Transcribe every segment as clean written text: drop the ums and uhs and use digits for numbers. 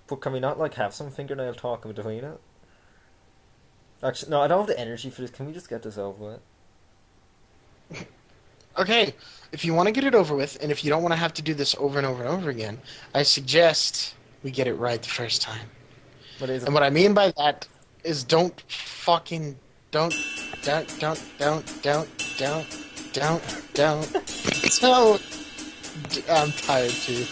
But can we not like have some fingernail talk in between it? Actually, no, I don't have the energy for this. Can we just get this over with? Okay, if you want to get it over with, and if you don't want to have to do this over and over and over again, I suggest we get it right the first time. What is it? And what I mean by that is don't fucking don't. So I'm tired too.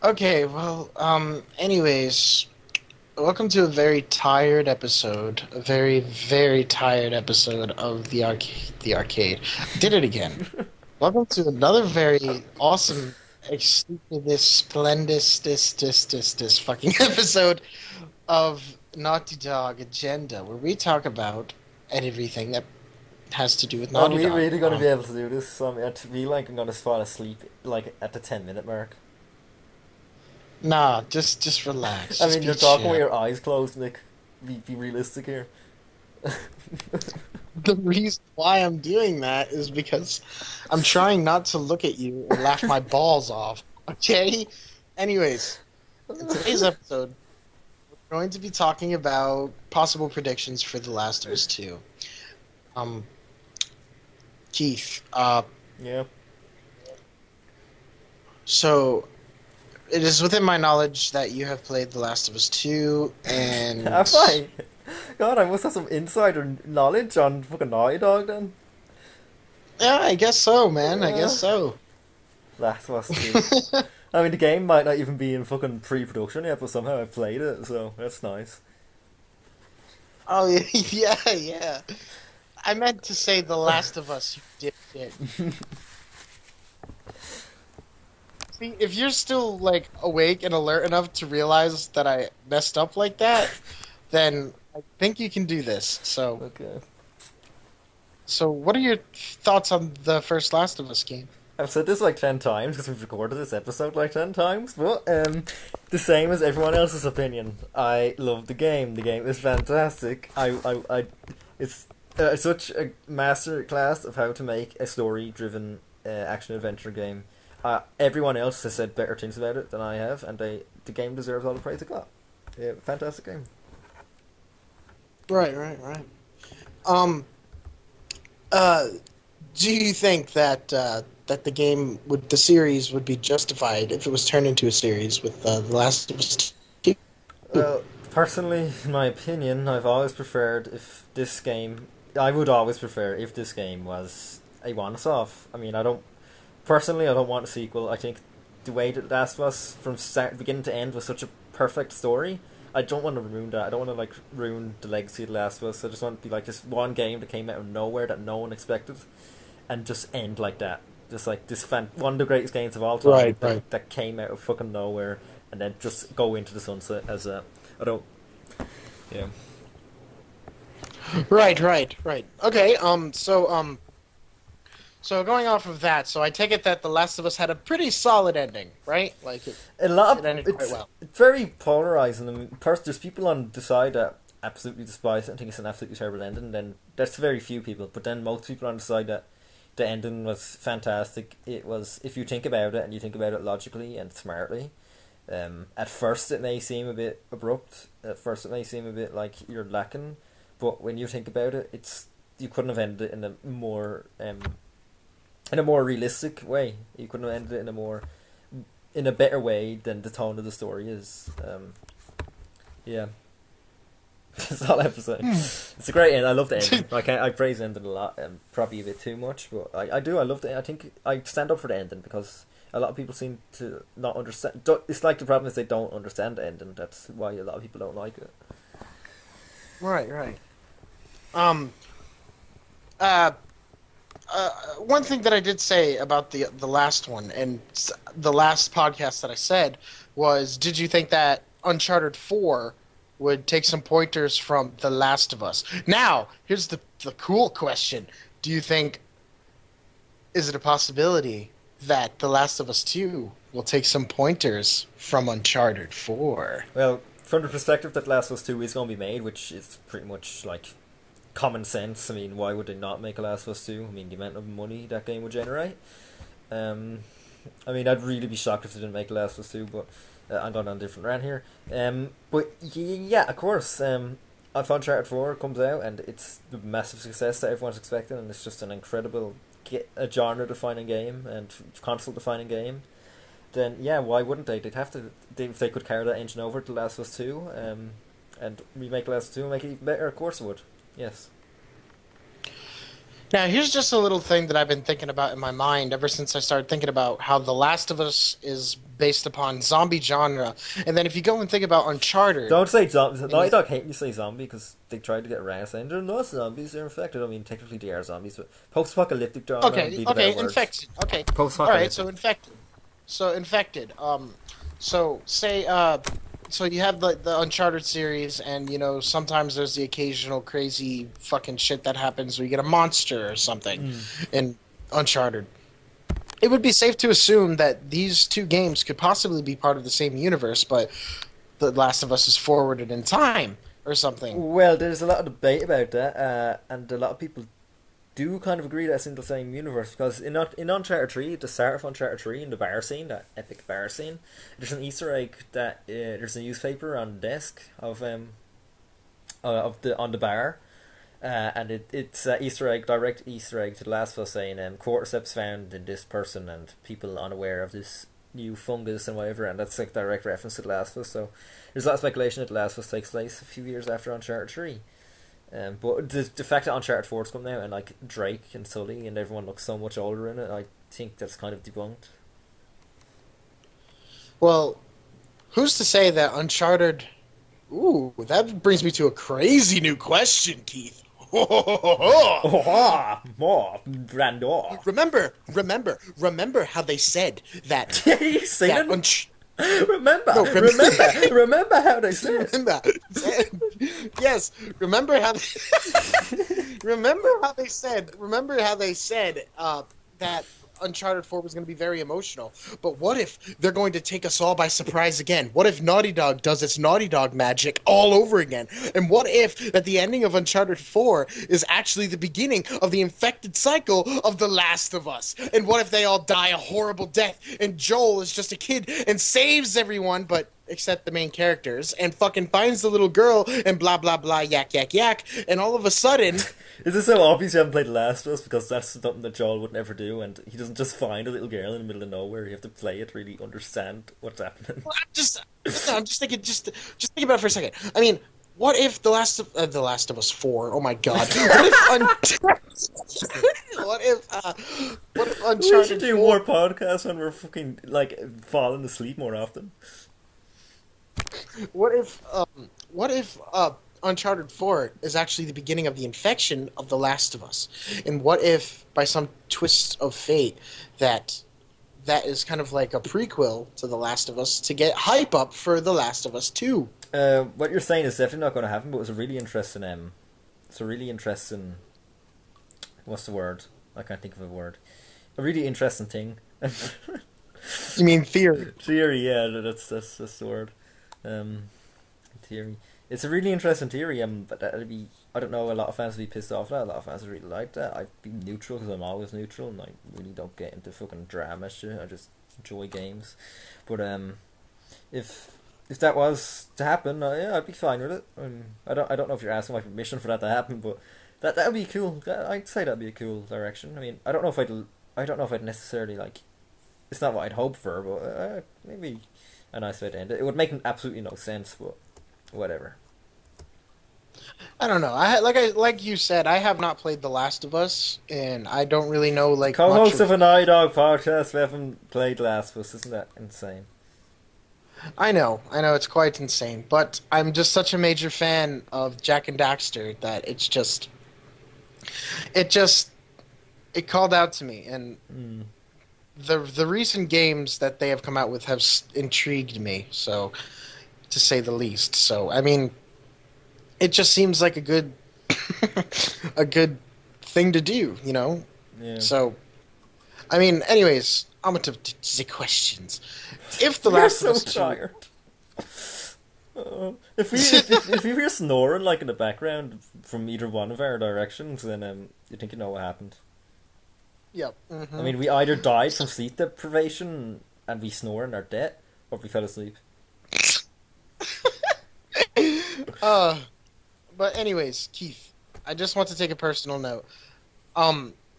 Okay, well, anyways, welcome to a very tired episode, a very, very tired episode of the arcade. Did it again. Welcome to another very awesome, this splendid, this fucking episode of Naughty Dog Agenda, where we talk about everything that has to do with Are Naughty we Dog. really going to be able to do this? I feel like I'm going to fall asleep like at the 10-minute mark. Nah, just relax. I Just mean, be you're talking with chill. your eyes closed, Nick. Be realistic here. The reason why I'm doing that is because I'm trying not to look at you and laugh my balls off. Okay? Anyways, in today's episode, we're going to be talking about possible predictions for The Last of Us 2. Um, Keith, Yeah. so it is within my knowledge that you have played The Last of Us 2, and Have I? God, I must have some insider knowledge on fucking Naughty Dog then. yeah, I guess so, man. I Yeah. guess so. That's what's true. I mean, the game might not even be in fucking pre-production yet, but somehow I've played it, so that's nice. Oh yeah, yeah. I meant to say The Last of Us. You dipshit. See, if you're still like awake and alert enough to realize that I messed up like that, then I think you can do this. Okay. So what are your thoughts on the first Last of Us game? I've said this like 10 times because we've recorded this episode like 10 times, but the same as everyone else's opinion. I love the game. The game is fantastic. It's such a master class of how to make a story-driven action adventure game. Everyone else has said better things about it than I have, and the game deserves all the praise it got. Yeah, fantastic game. Right. Um, uh, do you think that that the series would be justified if it was turned into a series with The Last of Us 2? Well, personally, in my opinion, I've always preferred if this game. I would always prefer if this game was a one-off. I mean, I don't. Personally, I don't want a sequel. I think the way that Last of Us, from start, beginning to end, was such a perfect story. I don't want to ruin that. I don't want to like ruin the legacy of The Last of Us. I just want it to be like this one game that came out of nowhere that no one expected, and just end like that. Just like this one of the greatest games of all time that came out of fucking nowhere, and then just go into the sunset as a. I don't. Yeah. Right. Okay, so going off of that, so I take it that The Last of Us had a pretty solid ending, right? Like A lot it of ended quite well. it's very polarizing. I mean, first, there's people on the side that absolutely despise it and think it's an absolutely terrible ending. Then that's very few people. But then most people on the side that the ending was fantastic. It was, if you think about it and you think about it logically and smartly. At first, it may seem a bit abrupt. At first, it may seem a bit like you're lacking. But when you think about it, it's you couldn't have ended it in a more realistic way. You couldn't have ended it in a better way than the tone of the story is. Yeah, that's all I have to say. It's a great end. I love the ending. I praise the ending a lot, probably a bit too much, but I do. I love the. I think I stand up for the ending because a lot of people seem to not understand. It's like the problem is they don't understand the ending. That's why a lot of people don't like it. Right. Um. One thing that I did say about the last one and the last podcast that I said was, did you think that Uncharted 4 would take some pointers from The Last of Us? Now, here's the cool question. Do you think, is it a possibility that The Last of Us 2 will take some pointers from Uncharted 4? Well, from the perspective that Last of Us 2 is going to be made, which is pretty much like common sense. I mean, why would they not make a Last of Us 2? I mean, the amount of money that game would generate. I mean, I'd really be shocked if they didn't make a Last of Us 2, but I'm going on a different rant here. But yeah, of course, if Uncharted 4 comes out and it's the massive success that everyone's expecting, and it's just an incredible a genre-defining game and console-defining game, then yeah, why wouldn't they? They'd have to, if they could carry that engine over to Last of Us 2, and remake Last of Us 2 and make it even better, of course it would. Yes. Now, here's just a little thing that I've been thinking about in my mind ever since I started thinking about how The Last of Us is based upon zombie genre. And then if you go and think about Uncharted... Don't say zombie. Naughty Dog hate you say zombie because they tried to get around saying they're not zombies, they're infected. I mean, technically they are zombies, but post-apocalyptic genre would be the better words. Infected. Okay, Post-apocalyptic. alright, so infected. So say... So you have the Uncharted series, and you know sometimes there's the occasional crazy fucking shit that happens where you get a monster or something in Uncharted. It would be safe to assume that these two games could possibly be part of the same universe, but The Last of Us is forwarded in time or something. Well, there's a lot of debate about that, and a lot of people do kind of agree that it's in the same universe, because in Uncharted 3, at the start of Uncharted 3, in the bar scene, that epic bar scene, there's an Easter egg that there's a newspaper on the desk of the on the bar, and it's direct Easter egg to The Last of Us saying cordyceps found in this person and people unaware of this new fungus and whatever, and that's like direct reference to The Last of Us. So there's a lot of speculation that The Last of Us takes place a few years after Uncharted 3. But the fact that Uncharted 4 is coming out and like Drake and Sully and everyone looks so much older in it, I think that's kind of debunked. Well, who's to say that Uncharted... Ooh, that brings me to a crazy new question, Keith. Remember how they said that... You seen that it? Remember how they said. Yes, remember how they said that Uncharted 4 was going to be very emotional. But what if they're going to take us all by surprise again? What if Naughty Dog does its Naughty Dog magic all over again? And what if that the ending of Uncharted 4 is actually the beginning of the infected cycle of The Last of Us? And what if they all die a horrible death and Joel is just a kid and saves everyone, but except the main characters, and fucking finds the little girl and blah blah blah yak yak yak, and all of a sudden... Is this so obvious you haven't played The Last of Us? Because that's something that Joel would never do, and he doesn't just find a little girl in the middle of nowhere. You have to play it, really understand what's happening. Well, I'm just thinking, just think about it for a second. I mean, what if The Last of Us 4? Oh my god! What if Uncharted? We should do 4? More podcasts when we're fucking like falling asleep more often. What if Uncharted 4 is actually the beginning of the infection of The Last of Us? And what if, by some twist of fate, that is kind of like a prequel to The Last of Us to get hype up for The Last of Us 2? What you're saying is definitely not going to happen, but it's a really interesting. It's a really interesting. What's the word? I can't think of a word. A really interesting thing. You mean theory? Theory, yeah, that's the word. Theory. It's a really interesting theory. But that'd be. I don't know. A lot of fans would be pissed off at that. A lot of fans would really like that. I'd be neutral because I'm always neutral, and I really don't get into fucking drama shit. I just enjoy games. But if that was to happen, yeah, I'd be fine with it. I don't know if you're asking my permission for that to happen, but that would be cool. I'd say that'd be a cool direction. I mean, I don't know if I'd necessarily like. It's not what I'd hope for, but maybe a nice way to end it. It would make absolutely no sense, but whatever. I don't know. Like you said, I have not played The Last of Us, and I don't really know like Co-host of an iDog podcast, we haven't played Last of Us. Isn't that insane? I know, it's quite insane, but I'm just such a major fan of Jack and Daxter that it called out to me, and the recent games that they have come out with have intrigued me, so to say the least. So I mean, it just seems like a good a good thing to do, you know. Yeah. So I mean, anyways, I'm into the questions. If The Last of Us 2... tired. If you hear snoring like in the background from either one of our directions, then you think you know what happened. Yep. Mm-hmm. I mean, we either died from sleep deprivation and we snore and are dead, or we fell asleep. But anyways, Keith, I just want to take a personal note.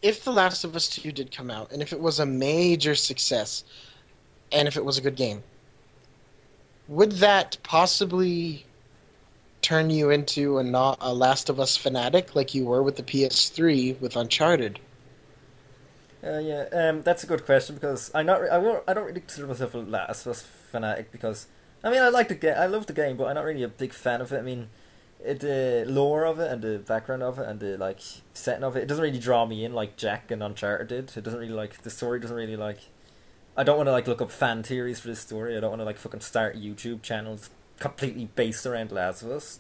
If The Last of Us 2 did come out, and if it was a major success, and if it was a good game, would that possibly turn you into a Last of Us fanatic like you were with the PS3 with Uncharted? That's a good question because I don't really consider myself a Last of Us fanatic because I mean I love the game, but I'm not really a big fan of it. I mean, the lore of it and the background of it and the like setting of it, it doesn't really draw me in like Jack and Uncharted did. It doesn't really like the story. Doesn't really like. I don't want to like look up fan theories for this story. I don't want to like fucking start YouTube channels completely based around Last of Us.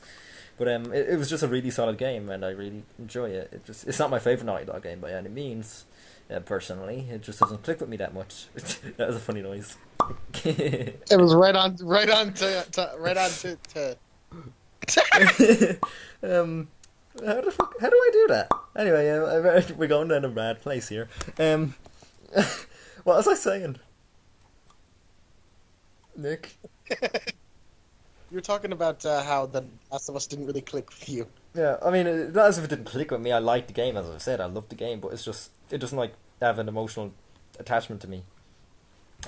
But it was just a really solid game and I really enjoy it. It's not my favorite Naughty Dog game by any means. Personally, it just doesn't click with me that much. That was a funny noise. It was right on to. How do I do that? Anyway, we're going down a bad place here. What was I saying, Nick? You're talking about how The Last of Us didn't really click with you. Yeah, I mean, not as if it didn't click with me. I liked the game, as I said. I loved the game, but it doesn't like have an emotional attachment to me.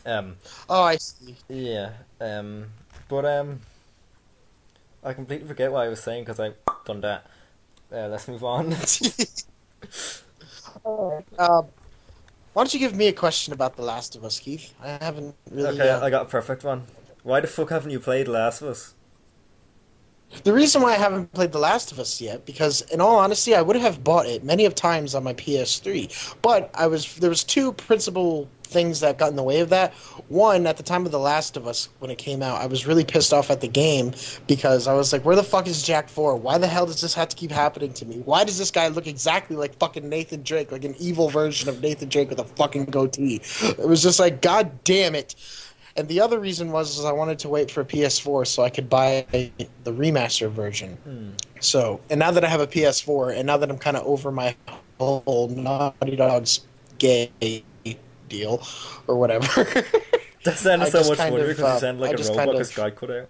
Oh, I see. Yeah. But I completely forget what I was saying because I've done that. Let's move on. Why don't you give me a question about The Last of Us, Keith? I haven't really... Okay, I got a perfect one. Why the fuck haven't you played Last of Us? The reason why I haven't played The Last of Us yet, because in all honesty, I would have bought it many of times on my PS3. But there was two principal things that got in the way of that. One, at the time of The Last of Us, when it came out, I was really pissed off at the game because I was like, where the fuck is Jack 4? Why the hell does this have to keep happening to me? Why does this guy look exactly like fucking Nathan Drake, like an evil version of Nathan Drake with a fucking goatee? It was just like, god damn it. And the other reason was I wanted to wait for a PS4 so I could buy the remaster version. So, and now that I have a PS4, and now that I'm kind of over my whole Naughty Dog's gay deal, or whatever. That sounded so much funnier because you sound like a robot because Sky cut out.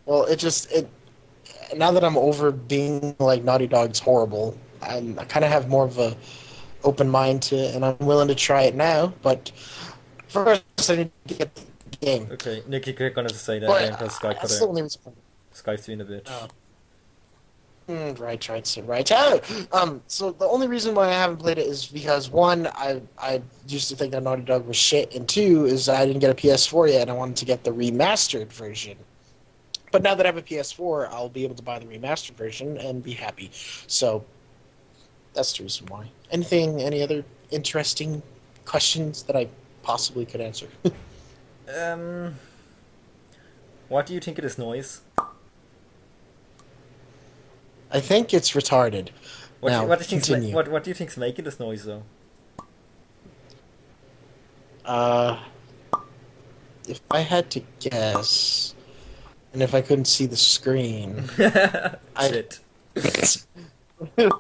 Well, now that I'm over being like Naughty Dog's horrible, I kind of have more of a open mind to it, and I'm willing to try it now, but first I need to get the game. Okay, Nick, you're going to say that again because Sky cut out. The only reason. Sky's being a bitch. Right. So the only reason why I haven't played it is because, one, I used to think that Naughty Dog was shit, and two, is that I didn't get a PS4 yet, and I wanted to get the remastered version. But now that I have a PS4, I'll be able to buy the remastered version and be happy. So that's the reason why. Any other interesting questions that I possibly could answer? What do you think of this noise? I think it's retarded. Now, What do you think's continue. what do you think's making this noise though? Uh, if I had to guess, and if I couldn't see the screen, I. Shit. Um,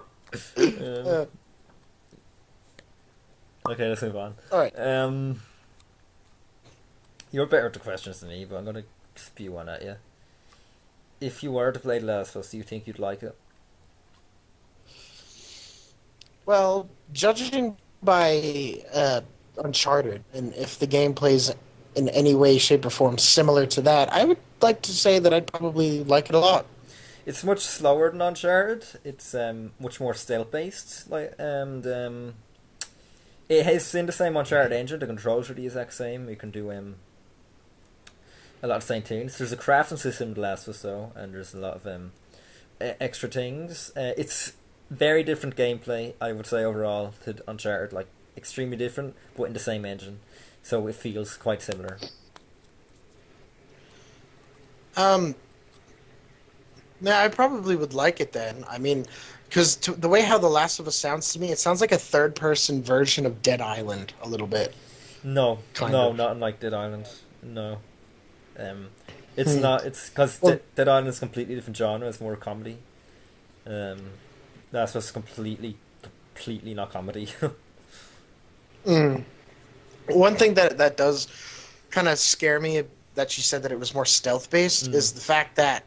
uh, okay, let's move on. all right. You're better at the questions than me, but I'm gonna spew one at you. If you were to play The Last of Us, do you think you'd like it? Well, judging by Uncharted, and if the game plays in any way, shape, or form similar to that, I would like to say that I'd probably like it a lot. It's much slower than Uncharted. It's much more stealth based, it has in the same Uncharted engine. The controls are the exact same. You can do a lot of the same things. There's a crafting system in The Last of Us though, and there's a lot of extra things. It's very different gameplay, I would say overall to Uncharted. Like extremely different, but in the same engine, so it feels quite similar. Um, yeah, I probably would like it then. I mean, because the way how The Last of Us sounds to me, it sounds like a third-person version of Dead Island a little bit. No, Kind no, of. not unlike Dead Island. No, um, it's Hmm. not. It's because Well, Dead Island is a completely different genre. It's more comedy. Um, that's what's completely not comedy. mm. One thing that does kind of scare me that you said that it was more stealth-based Mm. is the fact that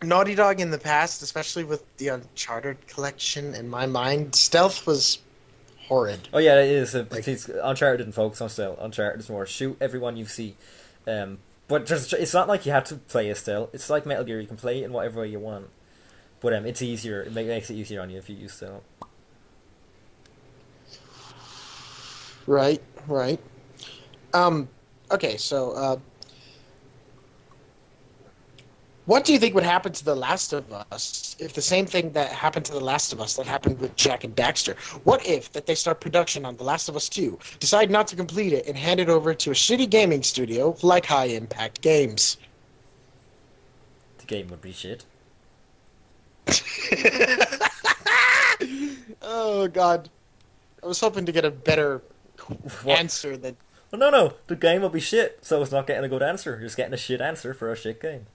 Naughty Dog in the past, especially with the Uncharted collection, in my mind, stealth was horrid. Oh yeah, it is. Like, Uncharted didn't focus on stealth. Uncharted is more shoot everyone you see. But it's not like you have to play a stealth. It's like Metal Gear. You can play it in whatever way you want. But it's easier. Makes it easier on you if you use stealth. right, right. Um, okay, so what do you think would happen to The Last of Us if the same thing that happened to The Last of Us that happened with Jack and Daxter? What if that they start production on The Last of Us 2, decide not to complete it, and hand it over to a shitty gaming studio like High Impact Games? The game would be shit. Oh God, I was hoping to get a better What? answer than. Well, no. The game will be shit. So it's not getting a good answer. You're just getting a shit answer for a shit game.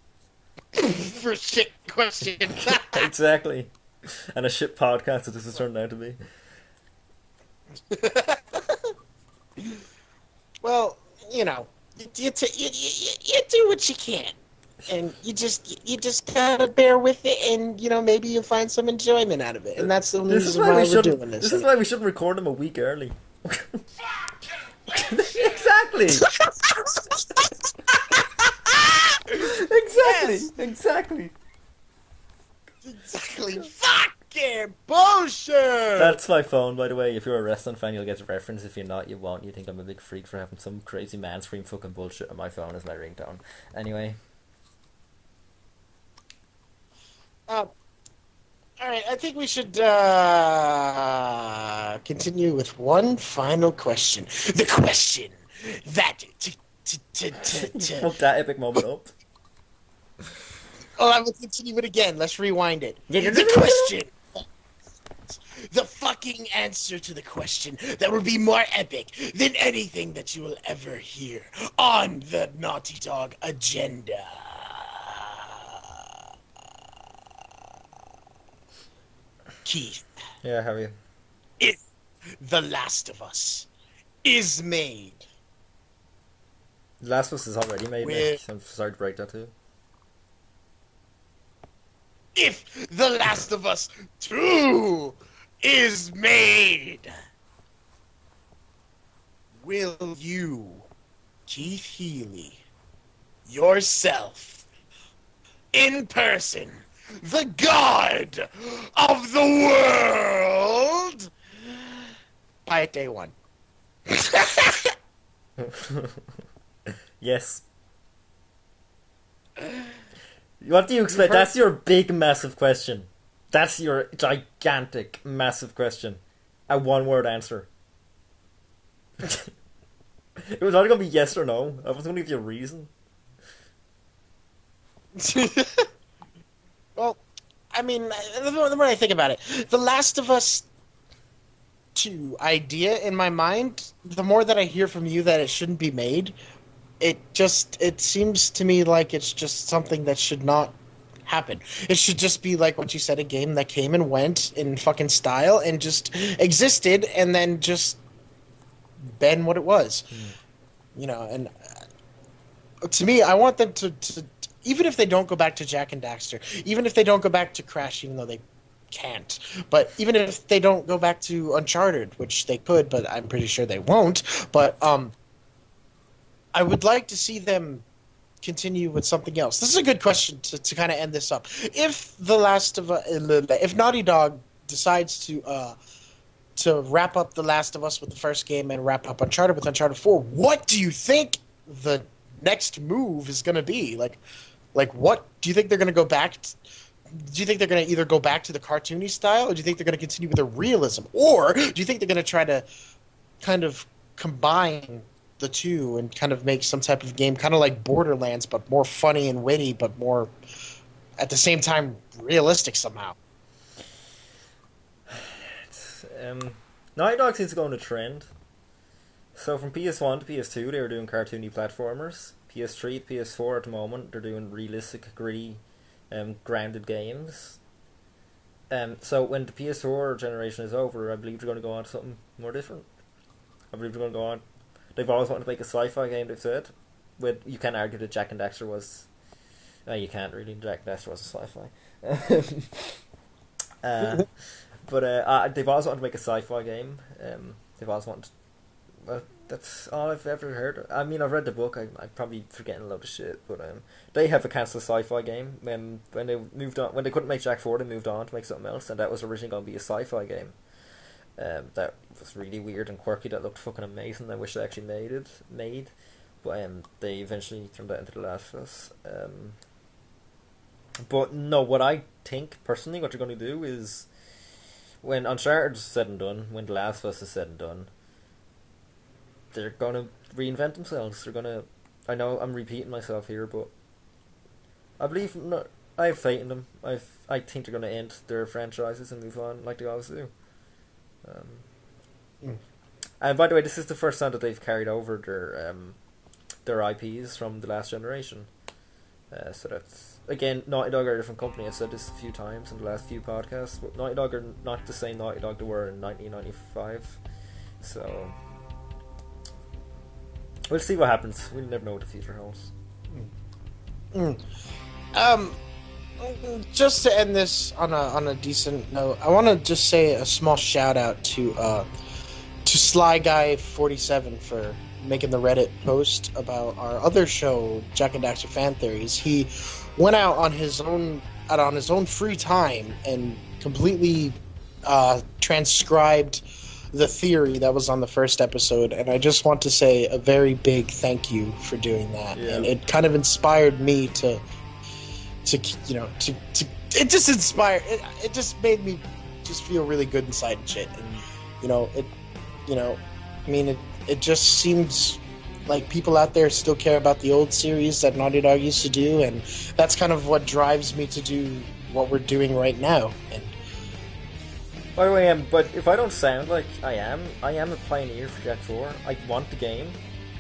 For a shit question. Exactly. And a shit podcast that this has turned out to be. Well, you do what you can, and you just gotta bear with it, and maybe you find some enjoyment out of it, and that's the only This is reason why why we we're shouldn't. doing This this. is why we shouldn't record them a week early. Exactly. Yes! Exactly. Exactly. Fucking bullshit. That's my phone, by the way. If you're a wrestling fan, you'll get the reference. If you're not, you won't. You think I'm a big freak for having some crazy man scream fucking bullshit on my phone as my ringtone. Anyway, All right, I think we should continue with one final question. The question that. you fucked that epic moment up. Oh, I will continue it again. Let's rewind it. The question. The fucking answer to the question that will be more epic than anything that you will ever hear on the Naughty Dog agenda. Keith, Yeah, have you? if The Last of Us is made Last of Us is already made, Nick. with I'm sorry to break that to you. if The Last of Us 2 is made, will you, Keith Healy, yourself, in person, the god of the world, buy it day one? Yes. What do you expect? heard- That's your big, massive question. That's your gigantic, massive question. A one-word answer. It was only going to be yes or no. I wasn't going to give you a reason. Well, I mean, the more I think about it, The Last of Us 2 idea in my mind, the more that I hear from you that it shouldn't be made, it seems to me like it's just something that should not happen. It should just be like what you said, a game that came and went in fucking style and just existed and then just been what it was. You know, and to me, I want them to even if they don't go back to Jack and Daxter, even if they don't go back to Crash, even though they can't, but even if they don't go back to Uncharted, which they could, but I'm pretty sure they won't. But I would like to see them continue with something else. This is a good question to kind of end this up. If if Naughty Dog decides to wrap up The Last of Us with the first game and wrap up Uncharted with Uncharted 4, what do you think the next move is going to be? Like what do you think they're going to go back? Do you think they're going to either go back to the cartoony style, or do you think they're going to continue with the realism, or do you think they're going to try to kind of combine the two and kind of make some type of game, kind of like Borderlands, but more funny and witty, but more at the same time realistic somehow? Naughty Dog seems to go on a trend. So from PS1 to PS2, they were doing cartoony platformers. PS3 to PS4 at the moment, they're doing realistic, gritty, grounded games. So when the PS4 generation is over, I believe they're going to go on to something more different. I believe they're going to go on. They've always wanted to make a sci-fi game, they've said. You can't argue that Jack and Daxter was... No, you can't really. Jack and Daxter was a sci-fi. But they've always wanted to make a sci-fi game. They've always wanted... Well, that's all I've ever heard. I mean, I've read the book. I'm probably forgetting a load of shit, but they have a cancelled sci-fi game. When they moved on, when they couldn't make Jack 4, they moved on to make something else, and that was originally going to be a sci-fi game. That was really weird and quirky. That looked fucking amazing. I wish they actually made, but they eventually turned that into The Last of Us. But no, what I think personally, what you're going to do is, when Uncharted is said and done, when The Last of Us is said and done, they're gonna reinvent themselves. They're gonna. I know I'm repeating myself here, but I believe. No, I have faith in them. I think they're gonna end their franchises and move on like they always do. And by the way, this is the first time that they've carried over their IPs from the last generation. So that's, again, Naughty Dog are a different company. I've said this a few times in the last few podcasts, but Naughty Dog are not the same Naughty Dog they were in 1995. So we'll see what happens. We'll never know what the future holds. Just to end this on a decent note, I want to just say a small shout out to Sly Guy 47 for making the Reddit post about our other show, Jack and Daxter Fan Theories. He went out on his own free time and completely transcribed the theory that was on the first episode, and I just want to say a very big thank you for doing that. Yeah. And it kind of inspired me to it just inspired it just made me just feel really good inside and shit. And it just seems like people out there still care about the old series that Naughty Dog used to do, and that's kind of what drives me to do what we're doing right now. And by the way, but if I don't sound like I am a pioneer for Jack 4. I want the game.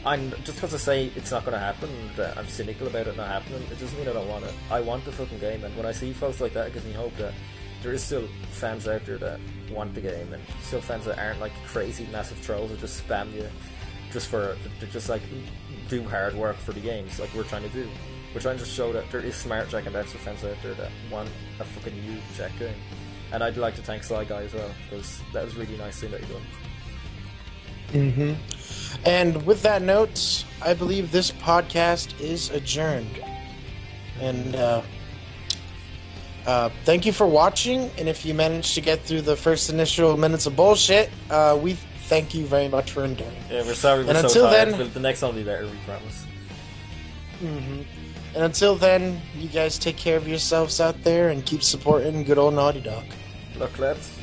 I'm just because I say it's not going to happen, that I'm cynical about it not happening, it doesn't mean I don't want it. I want the fucking game, and when I see folks like that, it gives me hope that there is still fans out there that want the game, and still fans that aren't like crazy massive trolls that just spam you to just like do hard work for the games like we're trying to do. We're trying to show that there is smart Jack and Daxter fans out there that want a fucking new Jack game. And I'd like to thank Sly Guy as well, because that was a really nice thing that you done. And with that note, I believe this podcast is adjourned. And thank you for watching. And if you managed to get through the first initial minutes of bullshit, we thank you very much for enduring. Yeah, we're sorry we're so tired. Then, the next one will be better, we promise. And until then, you guys take care of yourselves out there and keep supporting good old Naughty Dog. Look, lads.